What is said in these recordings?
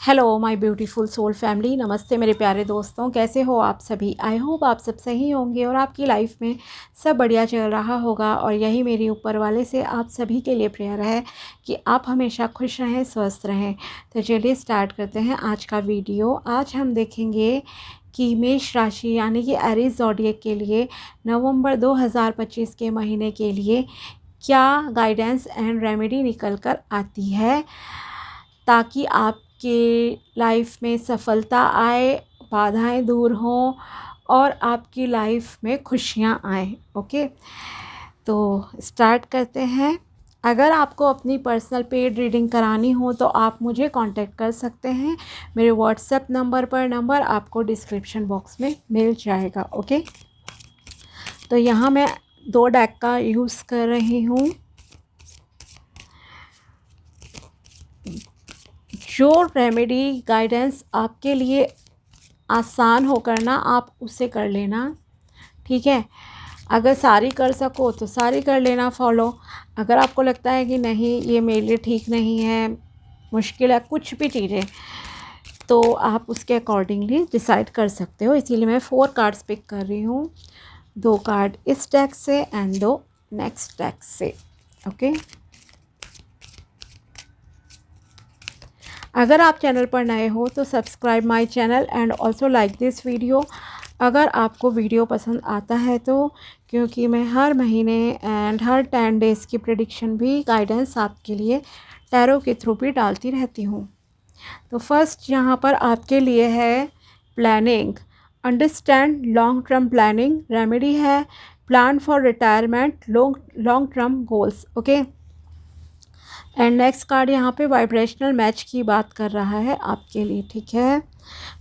Hello my beautiful soul family, नमस्ते मेरे प्यारे दोस्तों। कैसे हो आप सभी? आई होप आप सब सही होंगे और आपकी लाइफ में सब बढ़िया चल रहा होगा। और यही मेरी ऊपर वाले से आप सभी के लिए प्रेयर है कि आप हमेशा खुश रहें, स्वस्थ रहें। तो चलिए स्टार्ट करते हैं आज का वीडियो। आज हम देखेंगे कि मेष राशि यानी कि एरीज ज़ोडिएक के लिए नवंबर 2025 के महीने के लिए क्या गाइडेंस एंड रेमेडी निकल कर आती है, ताकि आपके लाइफ में सफलता आए, बाधाएं दूर हों और आपकी लाइफ में खुशियां आए। ओके, तो स्टार्ट करते हैं। अगर आपको अपनी पर्सनल पेड रीडिंग करानी हो तो आप मुझे कांटेक्ट कर सकते हैं। मेरे व्हाट्सएप नंबर पर नंबर आपको डिस्क्रिप्शन बॉक्स में मिल जाएगा। ओके, तो यहाँ मैं 2 डेक का यूज़ कर रही हूँ। जो रेमेडी गाइडेंस आपके लिए आसान हो करना, आप उसे कर लेना, ठीक है। अगर सारी कर सको तो सारी कर लेना फॉलो। अगर आपको लगता है कि नहीं ये मेरे लिए ठीक नहीं है, मुश्किल है, कुछ भी चीज़ें, तो आप उसके अकॉर्डिंगली डिसाइड कर सकते हो। इसीलिए मैं 4 कार्ड्स पिक कर रही हूँ, 2 कार्ड इस डेक से एंड 2 नेक्स्ट डेक से। ओके, अगर आप चैनल पर नए हो तो subscribe my channel and also like this video अगर आपको वीडियो पसंद आता है तो, क्योंकि मैं हर महीने एंड हर 10 डेज़ की प्रेडिक्शन भी गाइडेंस आपके लिए टैरो के थ्रू भी डालती रहती हूँ। तो फर्स्ट यहाँ पर आपके लिए है planning, understand long term planning, remedy है plan for retirement, long term goals. Okay, and next card यहाँ पे वाइब्रेशनल मैच की बात कर रहा है आपके लिए, ठीक है।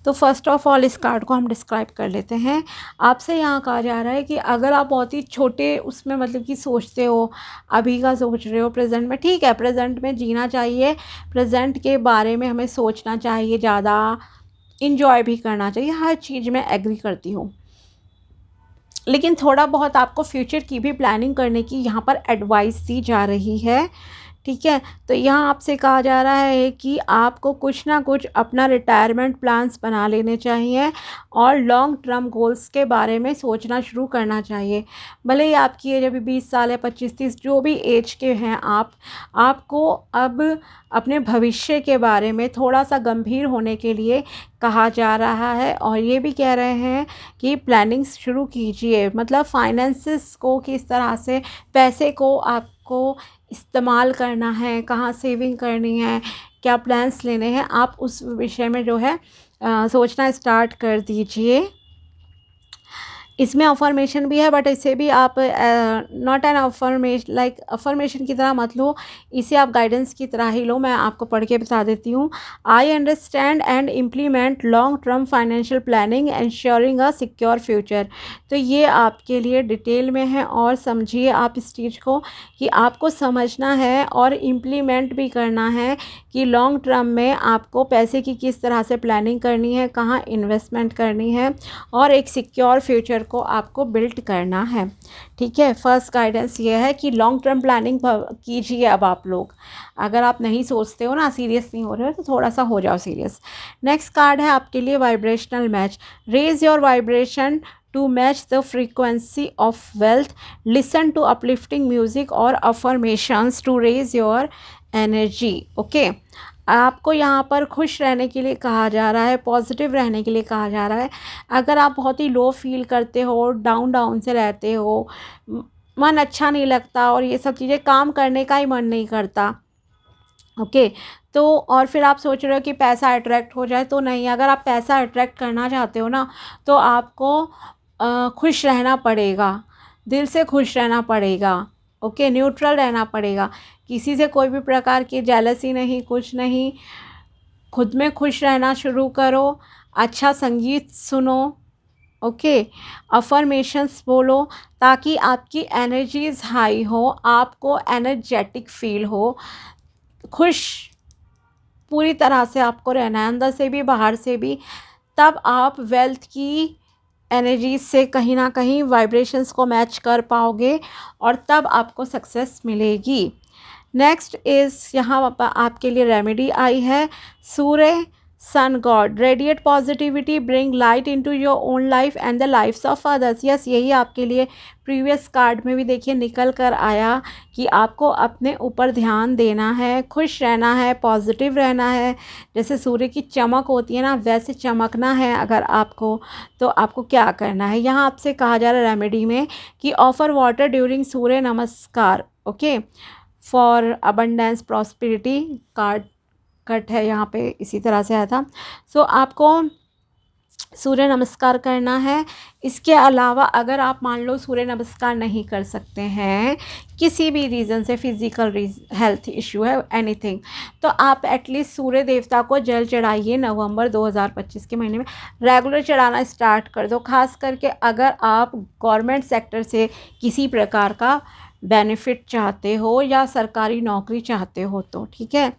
तो फर्स्ट ऑफ ऑल इस कार्ड को हम डिस्क्राइब कर लेते हैं। आपसे यहाँ कहा जा रहा है कि अगर आप बहुत ही छोटे उसमें मतलब कि सोचते हो, अभी का सोच रहे हो, प्रेजेंट में, ठीक है, प्रेजेंट में जीना चाहिए, प्रेजेंट के बारे में हमें सोचना चाहिए, ज़्यादा इंजॉय भी करना चाहिए, हर चीज़ में एग्री करती हूँ। लेकिन थोड़ा बहुत आपको फ्यूचर की भी प्लानिंग करने की यहाँ पर एडवाइस दी जा रही है, ठीक है। तो यहाँ आपसे कहा जा रहा है कि आपको कुछ ना कुछ अपना रिटायरमेंट प्लान्स बना लेने चाहिए और लॉन्ग टर्म गोल्स के बारे में सोचना शुरू करना चाहिए। भले ही आपकी एज अभी 20 साल है, 25-30, जो भी एज के हैं आपको अब अपने भविष्य के बारे में थोड़ा सा गंभीर होने के लिए कहा जा रहा है। और ये भी कह रहे हैं कि प्लानिंग शुरू कीजिए, मतलब फाइनेंसिस को किस तरह से, पैसे को आपको इस्तेमाल करना है, कहाँ सेविंग करनी है, क्या प्लान्स लेने हैं, आप उस विषय में जो है सोचना स्टार्ट कर दीजिए। इसमें अफर्मेशन भी है, बट इसे भी आप not an affirmation, like affirmation की तरह मत लो, इसे आप गाइडेंस की तरह ही लो। मैं आपको पढ़ के बता देती हूँ। I understand and implement long term financial planning ensuring a secure future. तो ये आपके लिए डिटेल में है और समझिए आप इस चीज़ को कि आपको समझना है और इम्प्लीमेंट भी करना है कि लॉन्ग टर्म में आपको पैसे की किस तरह से प्लानिंग करनी है, कहाँ इन्वेस्टमेंट करनी है और एक सिक्योर फ्यूचर को आपको बिल्ड करना है, ठीक है। फर्स्ट गाइडेंस ये है कि लॉन्ग टर्म प्लानिंग कीजिए। अब आप लोग अगर आप नहीं सोचते हो ना, सीरियस नहीं हो रहे हो, तो थोड़ा सा हो जाओ सीरियस। नेक्स्ट कार्ड है आपके लिए vibrational match, raise your vibration to match the frequency of wealth, listen to uplifting music और affirmations to raise your energy. Okay, आपको यहाँ पर खुश रहने के लिए कहा जा रहा है, पॉजिटिव रहने के लिए कहा जा रहा है। अगर आप बहुत ही लो फील करते हो, डाउन से रहते हो, मन अच्छा नहीं लगता और ये सब चीज़ें, काम करने का ही मन नहीं करता, ओके, तो और फिर आप सोच रहे हो कि पैसा अट्रैक्ट हो जाए, तो नहीं। अगर आप पैसा अट्रैक्ट करना चाहते हो ना, तो आपको खुश रहना पड़ेगा, दिल से खुश रहना पड़ेगा, ओके, न्यूट्रल रहना पड़ेगा, किसी से कोई भी प्रकार की जेलसी नहीं, कुछ नहीं। खुद में खुश रहना शुरू करो, अच्छा संगीत सुनो, ओके, अफर्मेशंस बोलो, ताकि आपकी एनर्जीज हाई हो, आपको एनर्जेटिक फील हो, खुश पूरी तरह से आपको रहना है, अंदर से भी बाहर से भी। तब आप वेल्थ की एनर्जी से कहीं ना कहीं वाइब्रेशंस को मैच कर पाओगे और तब आपको सक्सेस मिलेगी। नेक्स्ट इज़ यहाँ आपके लिए रेमेडी आई है Surya sun god, radiate positivity, bring light into your own life and the lifes of others. Yes, यही आपके लिए प्रीवियस कार्ड में भी देखिए निकल कर आया कि आपको अपने ऊपर ध्यान देना है, खुश रहना है, पॉजिटिव रहना है। जैसे सूर्य की चमक होती है ना, वैसे चमकना है अगर आपको, तो आपको क्या करना है, यहाँ आपसे कहा जा रहा है रेमेडी में कि ऑफर वाटर ड्यूरिंग सूर्य नमस्कार, okay, for abundance prosperity. Card cut है यहाँ पे, इसी तरह से आया था। सो आपको सूर्य नमस्कार करना है। इसके अलावा अगर आप मान लो सूर्य नमस्कार नहीं कर सकते हैं, किसी भी रीज़न से, फिज़िकल हेल्थ इश्यू है, एनीथिंग, तो आप एटलीस्ट सूर्य देवता को जल चढ़ाइए। नवंबर 2025 के महीने में रेगुलर चढ़ाना स्टार्ट कर दो। खास करके अगर आप गवर्नमेंट सेक्टर से किसी प्रकार का बेनिफिट चाहते हो या सरकारी नौकरी चाहते हो तो, ठीक है।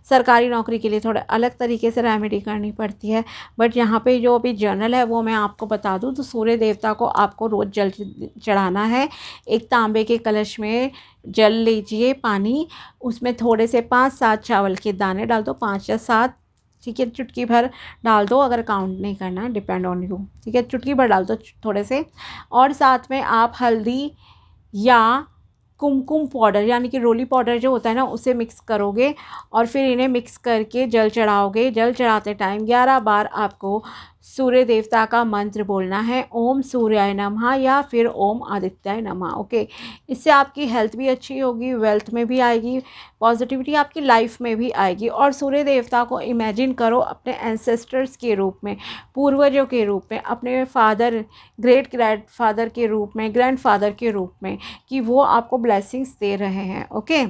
सरकारी नौकरी के लिए थोड़ा अलग तरीके से रेमेडी करनी पड़ती है, बट यहाँ पे जो अभी जनरल है वो मैं आपको बता दूँ। तो सूर्य देवता को आपको रोज़ जल चढ़ाना है। एक तांबे के कलश में जल लीजिए, पानी, उसमें थोड़े से 5-7 चावल के दाने डाल दो, 5 या 7, ठीक है, चुटकी भर डाल दो, अगर काउंट नहीं करना, डिपेंड ऑन यू, ठीक है, चुटकी भर डाल दो थोड़े से। और साथ में आप हल्दी या कुमकुम पाउडर यानी कि रोली पाउडर जो होता है ना, उसे मिक्स करोगे और फिर इन्हें मिक्स करके जल चढ़ाओगे। जल चढ़ाते टाइम 11 बार आपको सूर्य देवता का मंत्र बोलना है, ओम सूर्याय नमः या फिर ओम आदित्याय नमः, ओके। इससे आपकी हेल्थ भी अच्छी होगी, वेल्थ में भी आएगी, पॉजिटिविटी आपकी लाइफ में भी आएगी। और सूर्य देवता को इमेजिन करो अपने एंसेस्टर्स के रूप में, पूर्वजों के रूप में, अपने फादर, ग्रेट ग्रैंडफादर के रूप में, ग्रैंडफादर के रूप में, कि वो आपको ब्लेसिंग्स दे रहे हैं, ओके।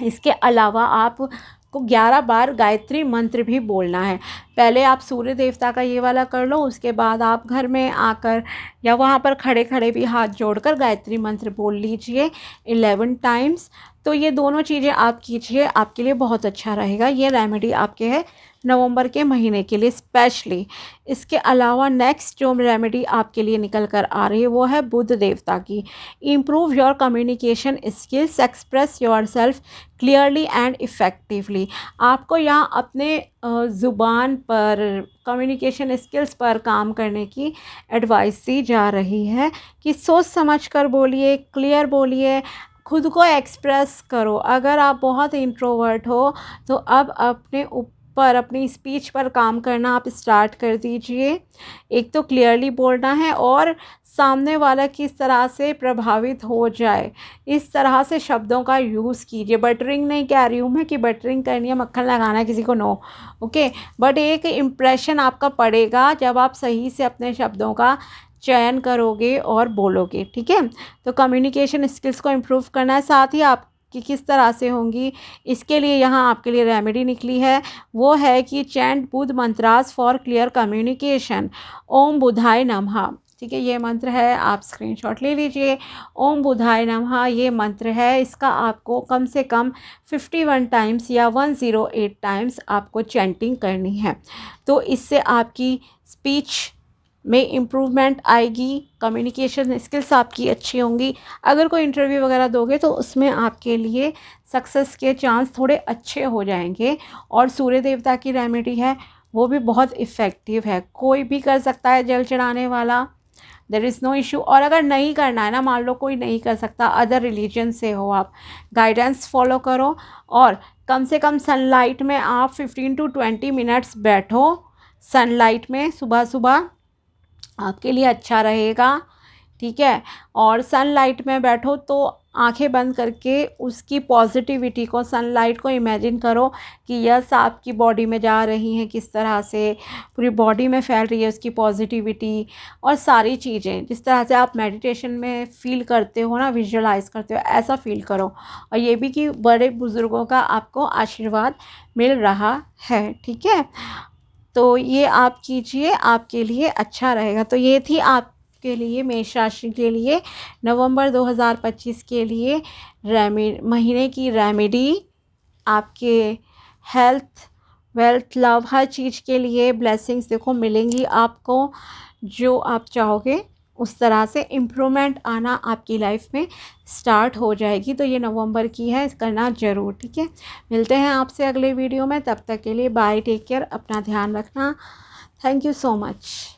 इसके अलावा आप को 11 बार गायत्री मंत्र भी बोलना है। पहले आप सूर्य देवता का ये वाला कर लो, उसके बाद आप घर में आकर या वहाँ पर खड़े खड़े भी हाथ जोड़कर गायत्री मंत्र बोल लीजिए 11 टाइम्स। तो ये दोनों चीज़ें आप कीजिए, आपके लिए बहुत अच्छा रहेगा। ये रेमेडी आपके है नवंबर के महीने के लिए स्पेशली। इसके अलावा नेक्स्ट जो रेमेडी आपके लिए निकल कर आ रही है वो है बुध देवता की। Improve your communication skills, express your self clearly and effectively. आपको यहाँ अपने ज़ुबान पर, कम्युनिकेशन स्किल्स पर काम करने की एडवाइस दी जा रही है कि सोच समझ कर बोलिए, क्लियर बोलिए, खुद को एक्सप्रेस करो। अगर आप बहुत इंट्रोवर्ट हो तो अब अपने ऊपर, अपनी स्पीच पर काम करना आप स्टार्ट कर दीजिए। एक तो क्लियरली बोलना है और सामने वाला किस तरह से प्रभावित हो जाए, इस तरह से शब्दों का यूज़ कीजिए। बटरिंग नहीं कह रही हूँ मैं कि बटरिंग करनी है, मक्खन लगाना है किसी को, नो, ओके, बट एक इम्प्रेशन आपका पड़ेगा जब आप सही से अपने शब्दों का चयन करोगे और बोलोगे, ठीक है। तो कम्युनिकेशन स्किल्स को इम्प्रूव करना है। साथ ही आपकी किस तरह से होंगी, इसके लिए यहाँ आपके लिए रेमेडी निकली है, वो है कि chant Budh mantras for clear communication. ओम बुधाय नमः, ठीक है, ये मंत्र है, आप स्क्रीनशॉट ले लीजिए। ओम बुधाय नमः ये मंत्र है, इसका आपको कम से कम 51 टाइम्स या 108 टाइम्स आपको चैंटिंग करनी है। तो इससे आपकी स्पीच में इम्प्रूवमेंट आएगी, कम्युनिकेशन स्किल्स आपकी अच्छी होंगी। अगर कोई इंटरव्यू वगैरह दोगे तो उसमें आपके लिए सक्सेस के चांस थोड़े अच्छे हो जाएंगे। और सूर्य देवता की रेमेडी है वो भी बहुत इफ़ेक्टिव है, कोई भी कर सकता है जल चढ़ाने वाला, देयर इज़ नो इशू। और अगर नहीं करना है ना, मान लो कोई नहीं कर सकता, अदर रिलीजन से हो आप, गाइडेंस फॉलो करो और कम से कम सनलाइट में आप 15 to 20 मिनट्स बैठो। सनलाइट में सुबह सुबह आपके लिए अच्छा रहेगा, ठीक है। और सनलाइट में बैठो तो आंखें बंद करके उसकी पॉजिटिविटी को, सनलाइट को इमेजिन करो कि यस आपकी बॉडी में जा रही हैं, किस तरह से पूरी बॉडी में फैल रही है उसकी पॉजिटिविटी, और सारी चीज़ें जिस तरह से आप मेडिटेशन में फ़ील करते हो ना, विजुअलाइज करते हो, ऐसा फ़ील करो। और ये भी कि बड़े बुज़ुर्गों का आपको आशीर्वाद मिल रहा है, ठीक है। तो ये आप कीजिए, आपके लिए अच्छा रहेगा। तो ये थी आपके लिए, मेष राशि के लिए नवंबर 2025 के लिए महीने की रेमेडी। आपके हेल्थ, वेल्थ, लव, हर चीज़ के लिए ब्लेसिंग्स देखो मिलेंगी आपको, जो आप चाहोगे उस तरह से इम्प्रूवमेंट आना आपकी लाइफ में स्टार्ट हो जाएगी। तो ये नवंबर की है, करना ज़रूर, ठीक है। मिलते हैं आपसे अगले वीडियो में, तब तक के लिए बाय, टेक केयर, अपना ध्यान रखना। Thank you so much.